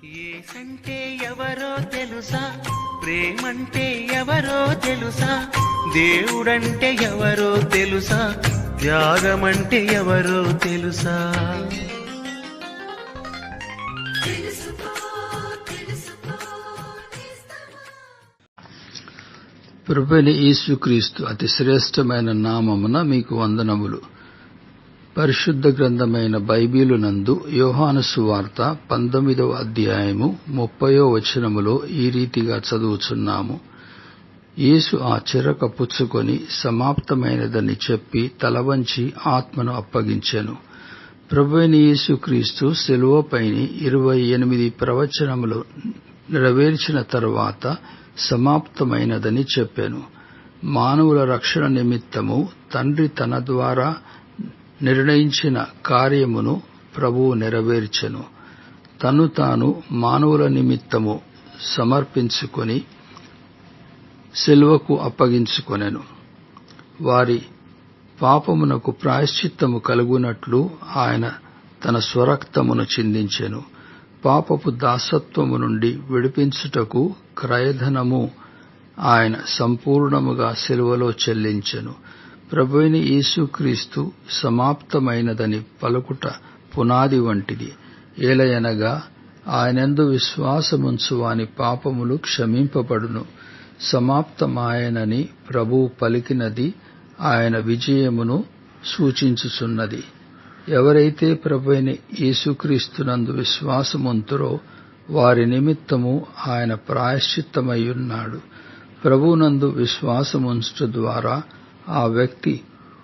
యేసంటే ఎవరో తెలుసా, ప్రేమంటే ఎవరో తెలుసా, దేవుడంటే ఎవరో తెలుసా, త్యాగమంటే ఎవరో తెలుసా. ప్రభువైన యేసుక్రీస్తు అతి శ్రేష్టమైన నామమున మీకు వందనములు. పరిశుద్ధ గ్రంథమైన బైబిలు నందు యోహాను సువార్త 19వ అధ్యాయము 30వ వచనములో ఈ రీతిగా చదువుచున్నాము. యేసు ఆ చెరక పుచ్చుకొని సమాప్తమైనదని చెప్పి తలవంచి ఆత్మను అప్పగించెను. ప్రభువైన యేసుక్రీస్తు శిలువపైని 28 ప్రవచనములు నెరవేర్చిన తరువాత సమాప్తమైనదని చెప్పెను. మానవుల రక్షణ నిమిత్తము తండ్రి తన ద్వారా నిర్ణయించిన కార్యమును ప్రభువు నెరవేర్చెను. తను తాను మానవుల నిమిత్తము సమర్పించుకొని శిలువకు అప్పగించుకొనెను. వారి పాపమునకు ప్రాయశ్చిత్తము కలుగునట్లు ఆయన తన స్వరక్తమును చిందించెను. పాపపు దాసత్వము నుండి విడిపించుటకు క్రయధనము ఆయన సంపూర్ణముగా శిలువలో చెల్లించెను. ప్రభువైన యేసుక్రీస్తు సమాప్తమైనదని పలుకుట పునాది వంటిది. ఏలయనగా ఆయనందు విశ్వాసముంచు వాని పాపములు క్షమింపబడును. సమాప్తమాయనని ప్రభువు పలికినది ఆయన విజయమును సూచించుచున్నది. ఎవరైతే ప్రభువైన యేసుక్రీస్తునందు విశ్వాసముంతురో వారి నిమిత్తము ఆయన ప్రాయశ్చిత్తమయ్యున్నాడు. ప్రభువునందు విశ్వాసముంచుట ద్వారా ఆ వ్యక్తి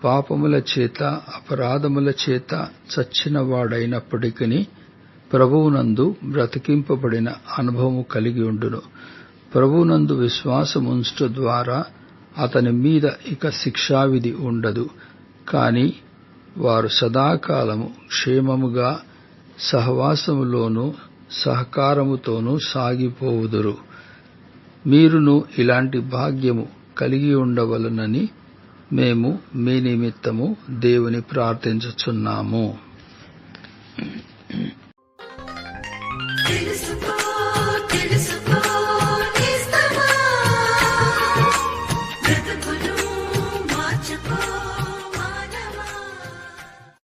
పాపముల చేత అపరాధముల చేత చచ్చినవాడైనప్పటికీ ప్రభువునందు బ్రతికింపబడిన అనుభవము కలిగి ఉండును. ప్రభువునందు విశ్వాసముంచుట ద్వారా అతని మీద ఇక శిక్షావిధి ఉండదు. కాని వారు సదాకాలము క్షేమముగా సహవాసములోనూ సహకారముతోనూ సాగిపోవుదురు. మీరును ఇలాంటి భాగ్యము కలిగి ఉండవలనని మేము మీ నిమిత్తము దేవుని ప్రార్థించుచున్నాము.